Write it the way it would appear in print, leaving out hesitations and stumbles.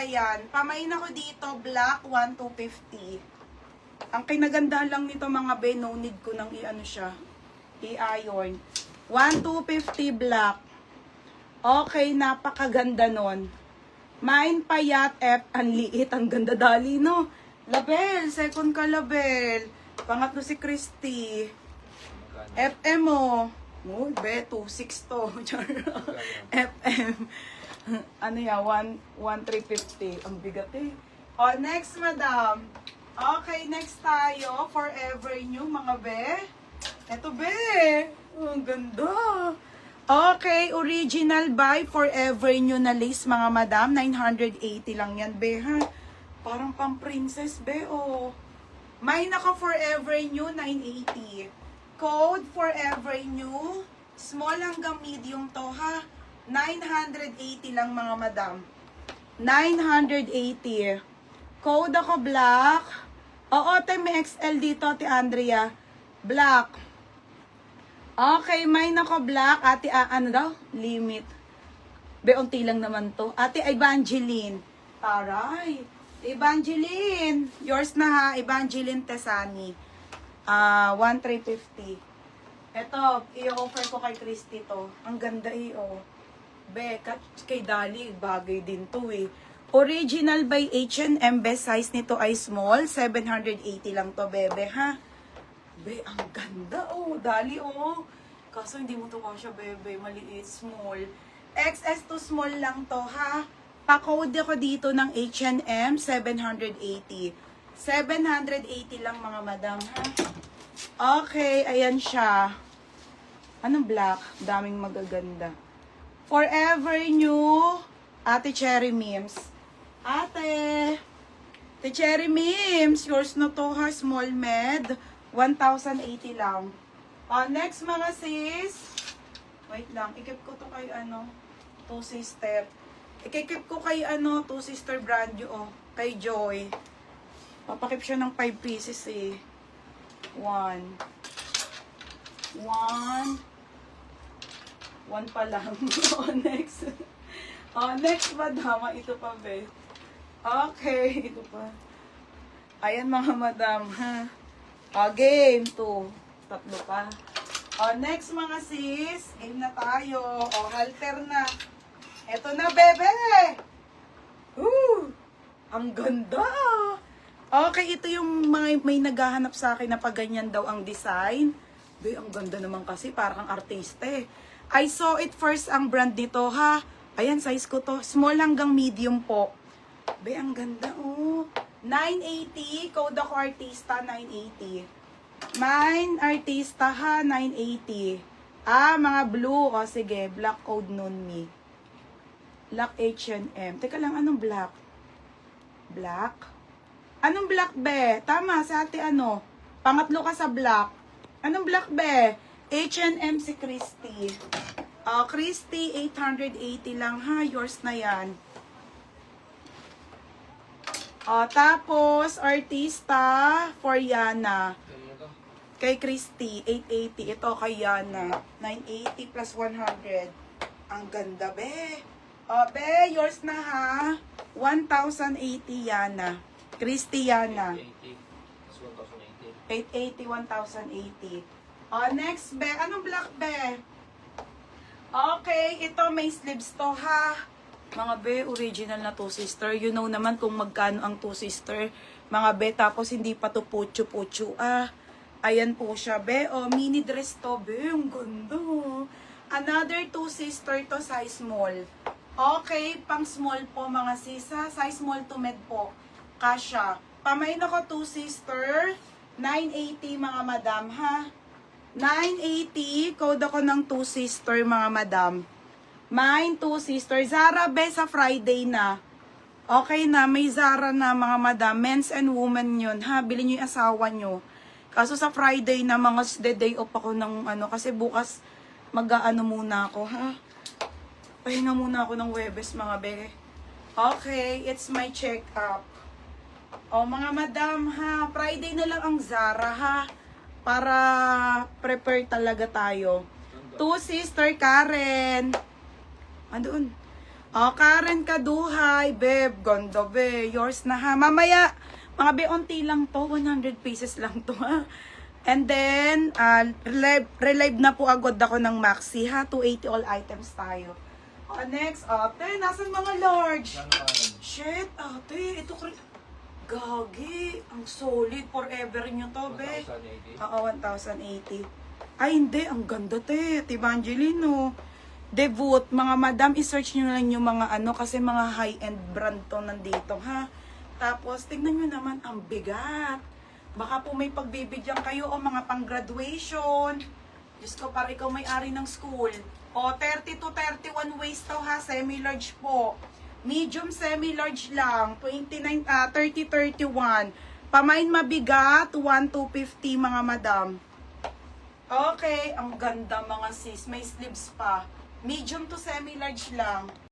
ayan. Pamain ako dito, black, 1,250. Ang kinaganda lang nito mga be, no need ko nang i-ano siya. I-iron. 1,250 black. Okay, napakaganda nun. Mine payat, F, ang liit, ang ganda dali, no? Label, second ka label. Pangatlo si Christy. FM mo. Oh, be, 2,6 to. FM. Ano yan, 1,350. Ang bigat eh. Oh, next, madam. Okay, next tayo. Forever New, mga be. Eto, be. Oh, ang ganda. Okay, original by Forever New na lace, mga madam. 980 lang yan, be, ha? Parang pang princess, be, oh. Mine ako Forever New, 980. Code Forever New. Small hanggang medium to, ha? 980 lang, mga madam. 980. Code ako black. Oo, may XL dito, Ate Andrea. Black. Okay, mine ako black. Ate, ano daw? Limit. Beunti lang naman to. Ate Evangeline. Taray. Evangeline. Yours na ha, Evangeline Tesani. 1,350. Ito, i-offer ko kay Christy to. Ang ganda oh. Be, kay Dali, bagay din to eh. Original by H&M, best size nito ay small. 780 lang to, bebe, ha? Be, ang ganda oh. Dali oh. Kaso hindi mo to kasya, bebe. Maliit, small. XS to small lang to, ha? Pa-code ako dito ng H&M, 780. 780 lang, mga madam, ha? Okay, ayan siya. Anong black? Daming magaganda. Forever New, Ate Cherry Mims. Ate Cherry Mims, yours na to ha, small med. 1,080 lang. Next mga sis. Wait lang, ikip ko to kay ano, Two Sister. Ikikip ko kay ano, Two Sister brand new, oh, kay Joy. Papakip siya ng 5 pieces eh. 1 pa lang. Next. Next, madama. Ito pa, be. Okay, ito pa. Ayan, mga madam, ha. Game 2. Tatlo pa. Next, mga sis. Game na tayo. Halter na. Ito na, bebe. Ang ganda. Okay, ito yung mga may naghahanap sa akin na pag ganyan daw ang design. Be, ang ganda naman kasi. Parang artista eh. I saw it first ang brand nito, ha. Ayan, size ko to. Small hanggang medium po. Be, ang ganda, oh. 980. Code ako artista, 980. Mine, artista, ha, 980. Mga blue. O, sige. Black code nun me. Black H&M. Teka lang, anong black? Black? Anong black, be? Tama, sa ate ano? Pangatlo ka sa black. Anong black, be? H&M si Christy. Christy, 880 lang ha. Yours na yan. Tapos, artista for Yana. Kay Christy, 880. Ito kay Yana. 980 plus 100. Ang ganda, be. Be, yours na ha. 1,080 Yana. Christy Yana. 880, 1,080. Next, be. Anong black, be? Okay, ito may sleeves to, ha? Mga be, original na Two Sister. You know naman kung magkano ang Two Sister. Mga be, tapos hindi pa to puchu-puchu, Ayan po siya, be. Mini dress to, be. Ang ganda. Another Two Sister to, size small. Okay, pang small po, mga sisa. Size small to med po. Kasha. Pamain ako Two Sister. 980, mga madam, ha? 980, code ako ng Two Sister, mga madam. Mine, Two Sister. Zara, be, sa Friday na. Okay na, may Zara na, mga madam. Men's and women yun, ha? Bilhin nyo yung asawa nyo. Kaso sa Friday na, mga day off ako ng ano, kasi bukas mag-ano muna ako, ha? Pahinga muna ako ng Webes, mga be. Okay, it's my check-up. Mga madam, ha? Friday na lang ang Zara, ha? Para prepare talaga tayo. Two Sister Karen. Andun. Oh, Karen Kaduhay, beb. Ganda, be. Yours na ha. Mamaya, mga be, onti lang to. 100 pieces lang to, ha. And then, relive na po agad ako ng Maxi, ha. 280 all items tayo. Oh, next, ate. Nasaan mga large? Shit, ate. Ito, gagi. Ang solid. Forever nyo to, be. 1,080? Oo, 1,080. Ay, hindi. Ang ganda, te. Evangelino. Debut, mga madam, i-search nyo lang yung mga ano, kasi mga high-end brand to nandito, ha? Tapos, tignan nyo naman, ang bigat. Baka po may pagbibigyan kayo o mga pang-graduation. Diyos ko, para ikaw may-ari ng school. O, 30 to 31 waist to, ha? Semi-large po. Medium semi-large lang. 30-31. Pamain mabigat, 1,250 mga madam. Okay, ang ganda mga sis. May sleeves pa. Medium to semi-large lang.